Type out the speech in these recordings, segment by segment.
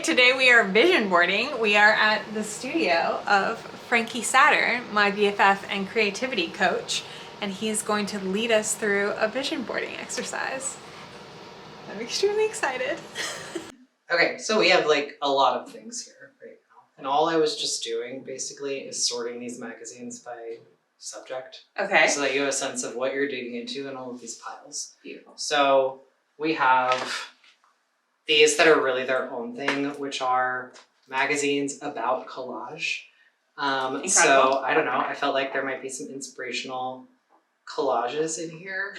Today we are vision boarding. We are at the studio of Frankie Saturn, my BFF and creativity coach, and he's going to lead us through a vision boarding exercise. I'm extremely excited. Okay, so we have like a lot of things here right now. And all I was just doing basically is sorting these magazines by subject. Okay. So that you have a sense of what you're digging into in all of these piles. Beautiful. So we have these that are really their own thing, which are magazines about collage. So I don't know, I felt like there might be some inspirational collages in here.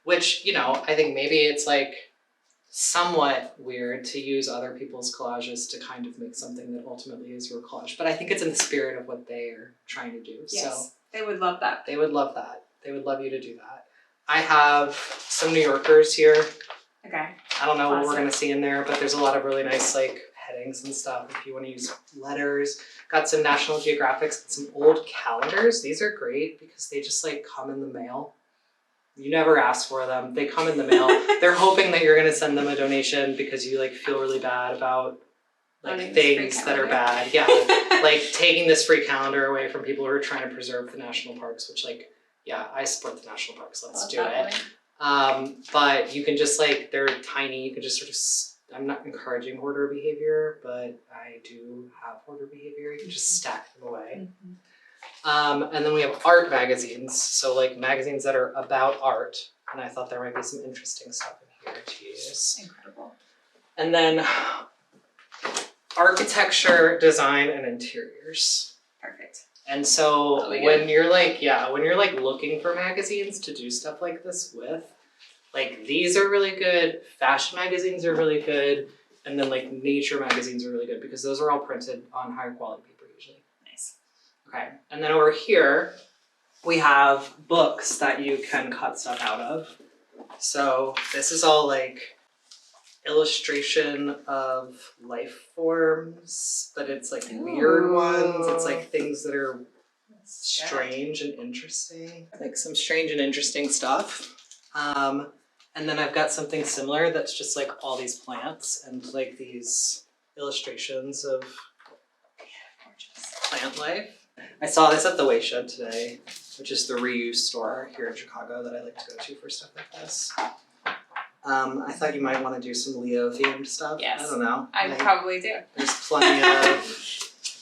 Which, you know, I think maybe it's like somewhat weird to use other people's collages to kind of make something that ultimately is your collage. But I think it's in the spirit of what they are trying to do. Yes, so they would love that. They would love that. They would love you to do that. I have some New Yorkers here. Okay. I don't know what we're going to see in there, but there's a lot of really nice like headings and stuff if you want to use letters. Got some National Geographics and some old calendars. These are great because they just like come in the mail. You never ask for them. They come in the mail. They're hoping that you're going to send them a donation because you like feel really bad about like things that are bad. Yeah. Like taking this free calendar away from people who are trying to preserve the national parks, which like, yeah, I support the national parks. Let's do it. But you can just like, they're tiny. You can just sort of, I'm not encouraging hoarder behavior, but I do have hoarder behavior. You can just stack them away. And then we have art magazines. So like magazines that are about art. And I thought there might be some interesting stuff in here to use. Incredible. And then architecture, design, and interiors. Perfect. And so when you're like, when you're like looking for magazines to do stuff like this with, like these are really good, fashion magazines are really good, and then like nature magazines are really good because those are all printed on higher quality paper usually. Nice. Okay, and then over here, we have books that you can cut stuff out of. So this is all like illustration of life forms, but it's like weird ones. It's like things that are strange and interesting. Like some strange and interesting stuff. And then I've got something similar that's just like all these plants and like these illustrations of plant life. I saw this at the Wayshed today, which is the reuse store here in Chicago that I like to go to for stuff like this. I thought you might want to do some Leo themed stuff. Yes. I don't know. I probably do. There's plenty of,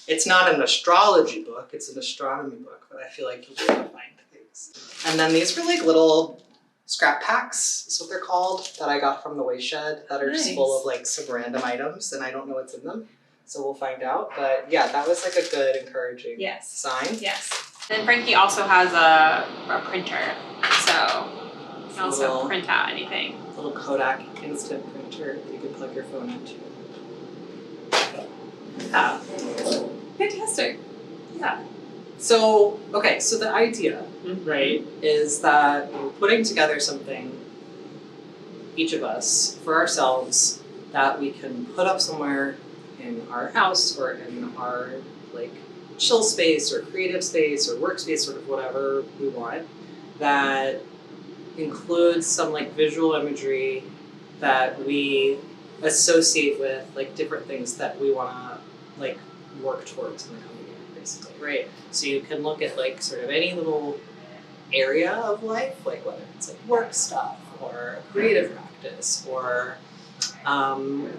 it's not an astrology book, it's an astronomy book, but I feel like you'll be able to find things. And then these were like little scrap packs, is what they're called, that I got from the Wayshed that are just full of like some random items and I don't know what's in them. So we'll find out. But yeah, that was like a good, encouraging sign. Yes. Then Frankie also has a printer, so you can also print out anything. Little Kodak instant printer that you can plug your phone into. Fantastic. Yeah. So, okay, so the idea, right, is that we're putting together something, each of us, for ourselves, that we can put up somewhere in our house or in our like chill space or creative space or workspace, sort of whatever we want, that includes some like visual imagery that we associate with like different things that we want to like work towards in the coming year, basically, right? So you can look at like sort of any little area of life, like whether it's like work stuff or creative practice or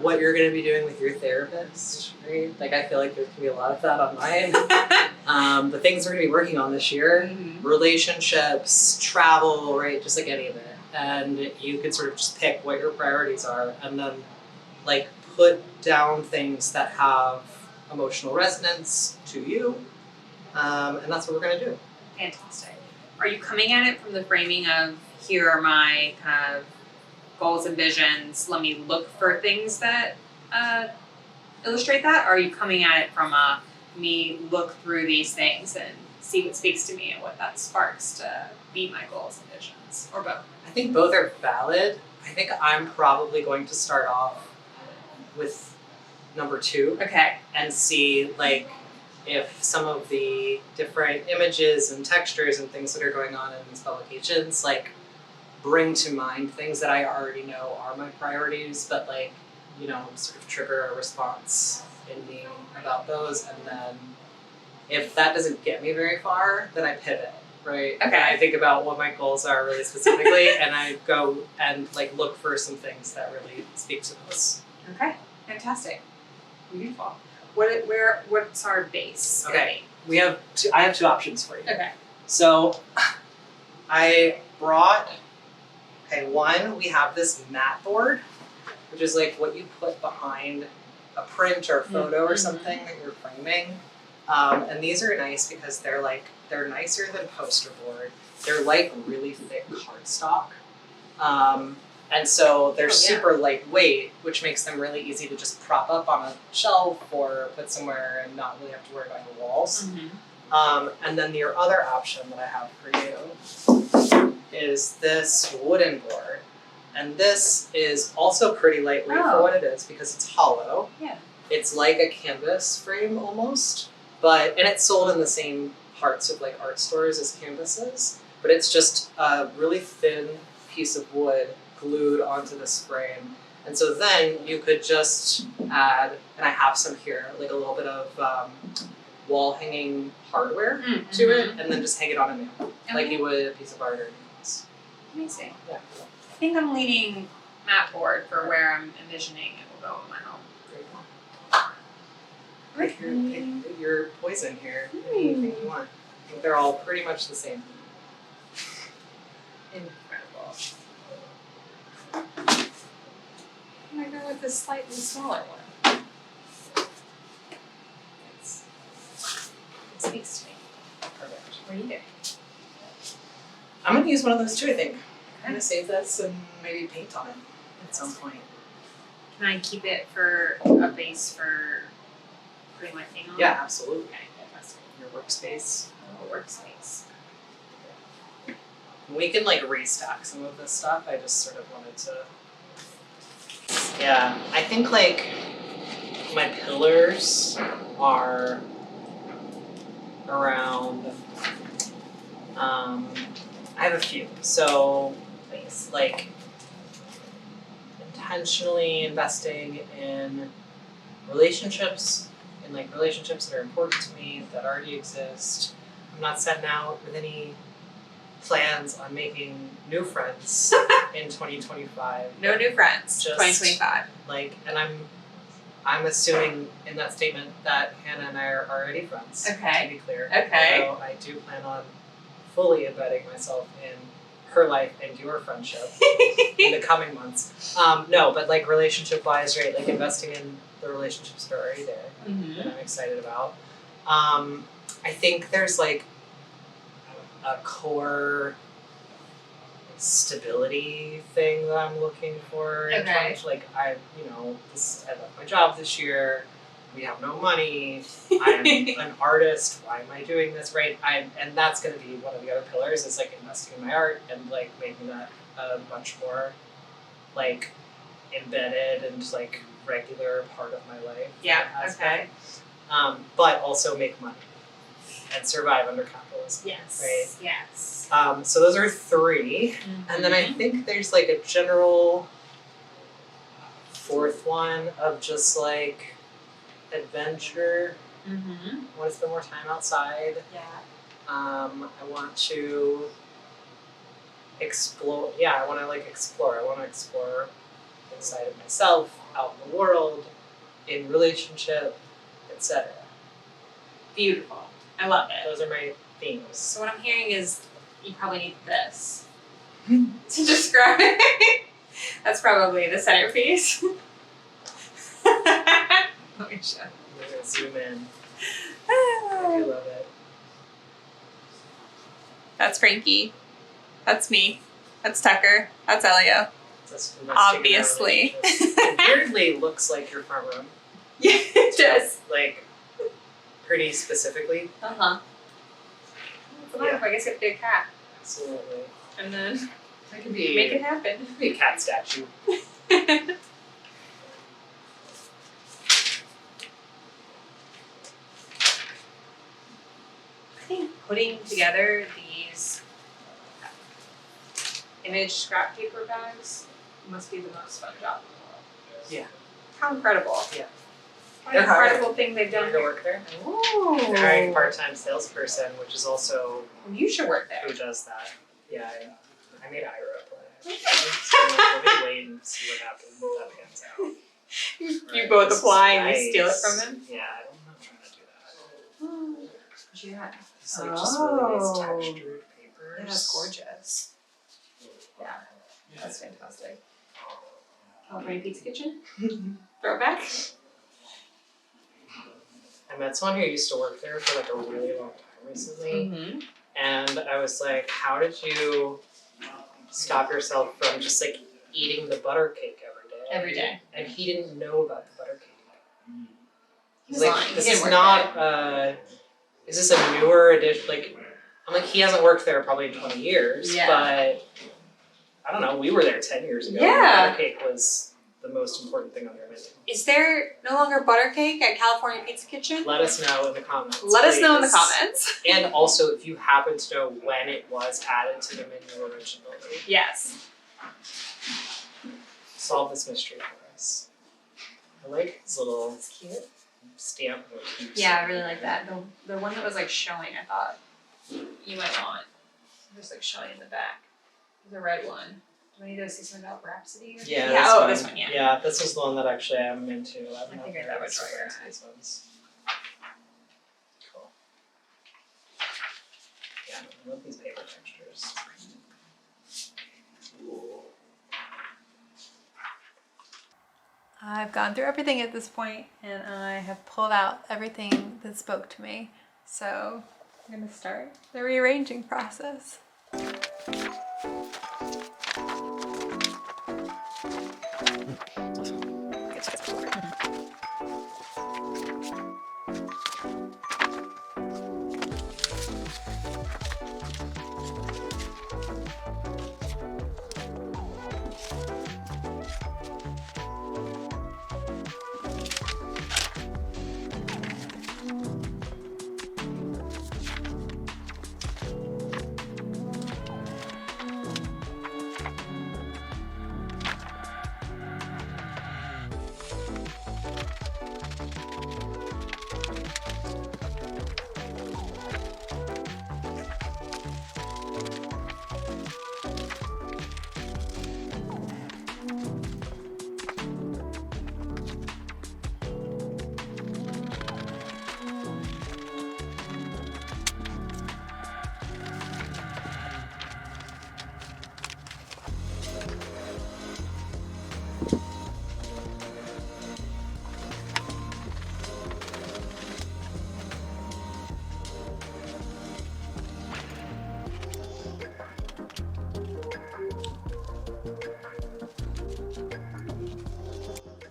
what you're going to be doing with your therapist, right? Like I feel like there's going to be a lot of that on mine. The things we're going to be working on this year, relationships, travel, right? Just like any of it. And you can sort of just pick what your priorities are and then like put down things that have emotional resonance to you. And that's what we're going to do. Fantastic. Are you coming at it from the framing of here are my kind of goals and visions, let me look for things that illustrate that? Or are you coming at it from me look through these things and see what speaks to me and what that sparks to be my goals and visions, or both? I think both are valid. I think I'm probably going to start off with number 2. Okay. And see like if some of the different images and textures and things that are going on in these publications like bring to mind things that I already know are my priorities, but like sort of trigger a response in me about those, and then if that doesn't get me very far, then I pivot, right? Okay. And I think about what my goals are really specifically, and I go and like look for some things that really speak to those. Okay, fantastic, beautiful. What's our base? Okay, I have two options for you. Okay. So, I brought. Okay, one, we have this mat board, which is like what you put behind a print or a photo or something that you're framing. And these are nice because they're nicer than poster board. They're like really thick cardstock. And so they're super lightweight, which makes them really easy to just prop up on a shelf or put somewhere and not really have to worry about your walls. And then your other option that I have for you is this wooden board. And this is also pretty lightweight for what it is because it's hollow. Yeah. It's like a canvas frame almost, and it's sold in the same parts of like art stores as canvases, but it's just a really thin piece of wood glued onto this frame. And so then you could just add, and I have some here, like a little bit of wall hanging hardware to it, and then just hang it on a nail, like you would a piece of art or anything else. Amazing. Yeah. I think I'm leaning mat board for where I'm envisioning it will go in my home. Pick your poison here. Anything you want. I think they're all pretty much the same. Incredible. I'm gonna go with this slightly smaller one. It speaks to me. Perfect. What are you doing? I'm gonna use one of those too, I think. I'm gonna save this and maybe paint on it at some point. Can I keep it for a base for putting my thing on? Yeah, absolutely. Okay, fantastic. Your workspace. A workspace. We can like restack some of this stuff. I just sort of wanted to. Yeah, I think like my pillars are around. I have a few. So, like intentionally investing in relationships, relationships that are important to me, that already exist. I'm not setting out with any plans on making new friends in 2025. No new friends. Just 2025. And I'm assuming in that statement that Hannah and I are already friends. Okay. To be clear. Okay. So I do plan on fully embedding myself in her life and your friendship in the coming months. No, but like relationship wise, right? Like investing in the relationships that are already there that I'm excited about. I think there's like a core stability thing that I'm looking for. Okay. I left my job this year. We have no money. I'm an artist. Why am I doing this? Right? And that's going to be one of the other pillars is like investing in my art and like making that a much more like embedded and like regular part of my life. Yeah. Okay. But also make money and survive under capitalism. Yes. Right. Yes. So those are three, and then I think there's like a general fourth one of just like adventure. I want to spend more time outside. Yeah. I want to explore. Yeah, I want to explore. I want to explore inside of myself, out in the world, in relationship, etc. Beautiful. I love it. Those are my themes. So what I'm hearing is you probably need this to describe it. That's probably the centerpiece. Let me show. I'm gonna zoom in. I do love it. That's Frankie. That's me. That's Tucker. That's Elio. That's Obviously. It weirdly looks like your front room. Yeah, it does. Like, pretty specifically. Uh-huh. Yeah. I guess you have to be a cat. Absolutely. And then That could be make it happen. be a cat statue. I think putting together these image scrap paper bags must be the most fun job in the world. Yeah. How incredible. Yeah. What an incredible thing they've done to here. work there. Ooh. They're hiring a part-time salesperson, which is also You should work there. who does that. Yeah, I made Ira apply. So let me wait and see what happens. That pans out. You Right, both this is apply and you steal it nice. from him? Yeah, I'm not trying to do that. Yeah. It's like just really nice Oh. textured papers. Yeah, that's gorgeous. Yeah, that's fantastic. California Pizza Kitchen? Throwback? I met someone who used to work there for like a really long time recently. Mm-hmm. And I was like, how did you stop yourself from just like eating the butter cake every day? Every day. And he didn't know about the butter cake. He's He's like, lying. this He didn't is work not, is this a newer edition? Like, I'm like, he hasn't worked there probably in 20 years, Yeah. but I don't know, we were there 10 years ago. Yeah. Butter cake was the most important thing on their menu. Is there no longer butter cake at California Pizza Kitchen? Let us know in the comments. Let us know in the please. comments. And also, if you happen to know when it was added to the menu originally, Yes. solve this mystery for us. I like his little That's cute. stamp motif. Yeah, I really like that. The one that was like showing, I thought you might want. Just like showing in the back. The red one. Do I need to see something about Rhapsody? Or Yeah, yeah. this Oh, one. this one. Yeah. Yeah, this was the one that actually I'm into. I'm I not figured very that would draw super your into eye. these ones. Cool. Yeah, I love these paper textures. I've gone through everything at this point and I have pulled out everything that spoke to me. So I'm going to start the rearranging process.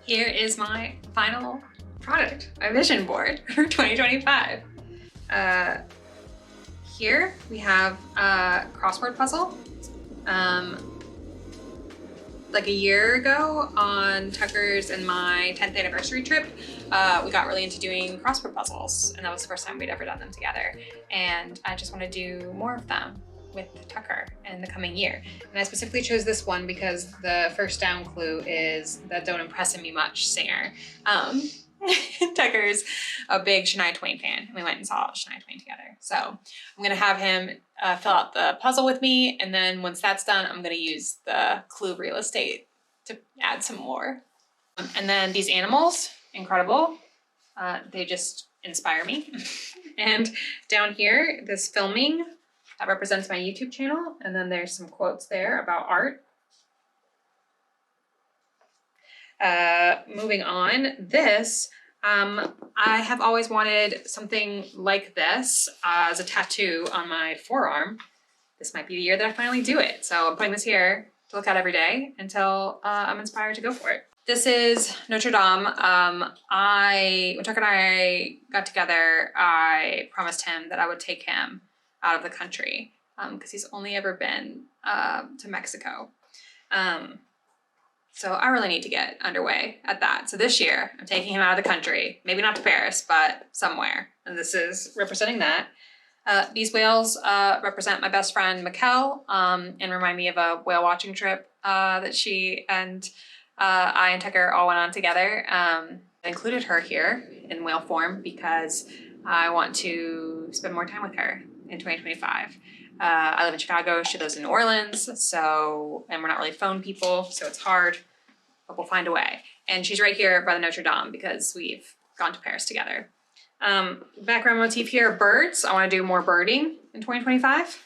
Here is my final product, my vision board for 2025. Here we have a crossword puzzle. Like a year ago on Tucker's and my 10th anniversary trip, we got really into doing crossword puzzles, and that was the first time we'd ever done them together. And I just want to do more of them with Tucker in the coming year. And I specifically chose this one because the first down clue is the Don't Impress Me Much singer. Tucker's a big Shania Twain fan, and we went and saw Shania Twain together. So I'm gonna have him fill out the puzzle with me, and then once that's done, I'm gonna use the clue real estate to add some more. And then these animals, incredible. They just inspire me. And down here, this filming, that represents my YouTube channel, and then there's some quotes there about art. Moving on, this, I have always wanted something like this as a tattoo on my forearm. This might be the year that I finally do it. So I'm putting this here to look at every day until I'm inspired to go for it. This is Notre Dame. When Tucker and I got together, I promised him that I would take him out of the country because he's only ever been to Mexico. So I really need to get underway at that. So this year, I'm taking him out of the country. Maybe not to Paris, but somewhere. And this is representing that. These whales represent my best friend, Mikkel, and remind me of a whale watching trip that she and I and Tucker all went on together. I included her here in whale form because I want to spend more time with her in 2025. I live in Chicago, she lives in New Orleans, and we're not really phone people, so it's hard, but we'll find a way. And she's right here by the Notre Dame because we've gone to Paris together. Background motif here, birds. I want to do more birding in 2025.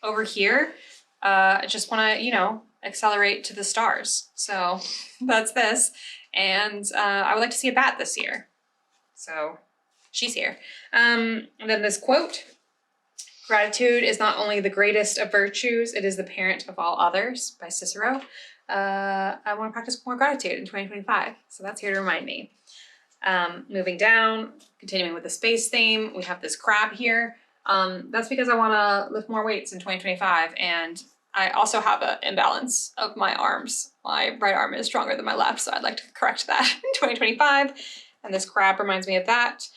Over here, I just want to, accelerate to the stars. So that's this. And I would like to see a bat this year. So she's here. And then this quote, gratitude is not only the greatest of virtues, it is the parent of all others, by Cicero. I want to practice more gratitude in 2025. So that's here to remind me. Moving down, continuing with the space theme, we have this crab here. That's because I want to lift more weights in 2025, and I also have an imbalance of my arms. My right arm is stronger than my left, so I'd like to correct that in 2025. And this crab reminds me of that.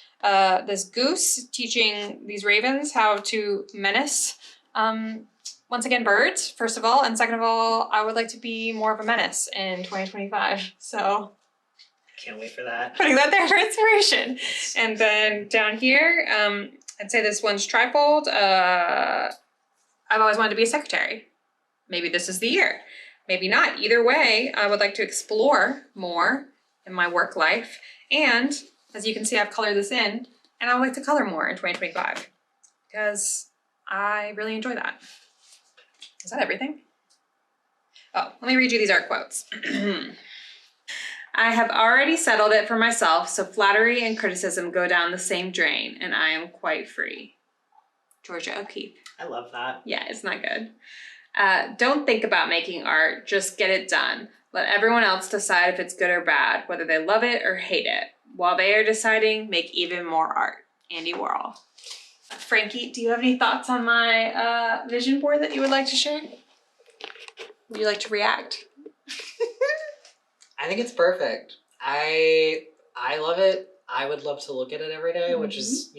This goose teaching these ravens how to menace. Once again, birds, first of all, and second of all, I would like to be more of a menace in 2025. So Can't wait for that. putting that there for inspiration. And then down here, I'd say this one's trifold. I've always wanted to be a secretary. Maybe this is the year. Maybe not. Either way, I would like to explore more in my work life. And as you can see, I've colored this in, and I would like to color more in 2025 because I really enjoy that. Is that everything? Oh, let me read you these art quotes. I have already settled it for myself, so flattery and criticism go down the same drain, and I am quite free. Georgia O'Keeffe. I love that. Yeah, it's not good. Don't think about making art, just get it done. Let everyone else decide if it's good or bad, whether they love it or hate it. While they are deciding, make even more art. Andy Warhol. Frankie, do you have any thoughts on my vision board that you would like to share? Would you like to react? I think it's perfect. I love it. I would love to look at it every day, which is,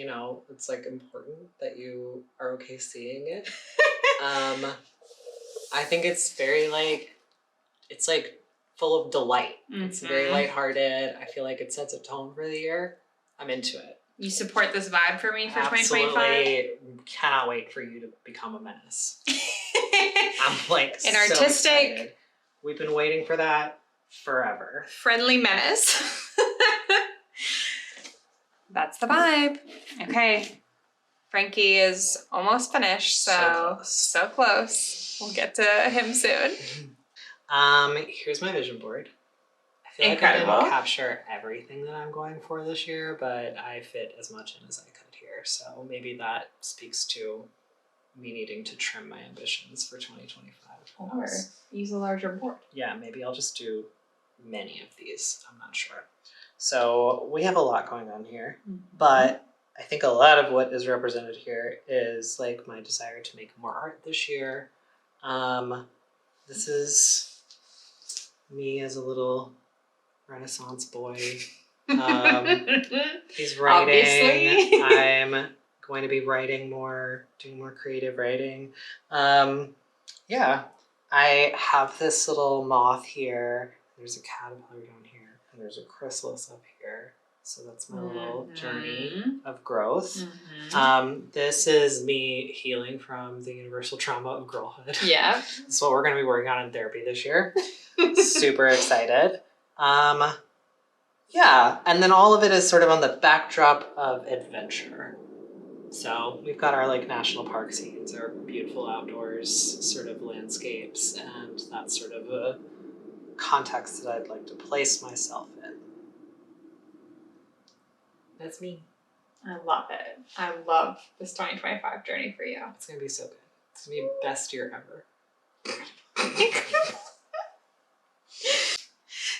it's like important that you are okay seeing it. I think it's very it's full of delight. It's very lighthearted. I feel like it sets a tone for the year. I'm into it. You support this vibe for me for 2025? Absolutely. Cannot wait for you to become a menace. I'm An so artistic, excited. We've been waiting for that forever. friendly menace. That's the vibe. Okay. Frankie is almost finished, so close. We'll get to him soon. Here's my vision board. I feel Incredible. like I didn't capture everything that I'm going for this year, but I fit as much in as I could here. So maybe that speaks to me needing to trim my ambitions for 2025. Or use a larger board. Yeah, maybe I'll just do many of these. I'm not sure. So we have a lot going on here, but I think a lot of what is represented here is my desire to make more art this year. This is me as a little Renaissance boy. He's writing. Obviously. I'm going to be writing more, doing more creative writing. Yeah, I have this little moth here. There's a caterpillar down here, and there's a chrysalis up here. So that's my little journey of growth. This is me healing from the universal trauma of girlhood. Yeah. That's what we're going to be working on in therapy this year. Super excited. Yeah, and then all of it is sort of on the backdrop of adventure. So we've got our national park scenes, our beautiful outdoors sort of landscapes, and that's sort of a context that I'd like to place myself in. That's me. I love it. I love this 2025 journey for you. It's going to be so good. It's going to be the best year ever.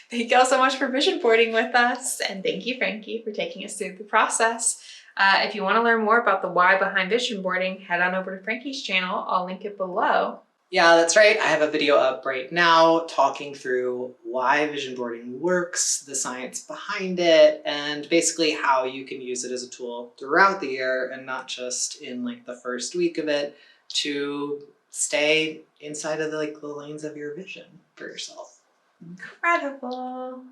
Thank you all so much for vision boarding with us. And thank you, Frankie, for taking us through the process. If you want to learn more about the why behind vision boarding, head on over to Frankie's channel. I'll link it below. Yeah, that's right. I have a video up right now talking through why vision boarding works, the science behind it, and basically how you can use it as a tool throughout the year and not just in the first week of it to stay inside of the lanes of your vision for yourself. Incredible.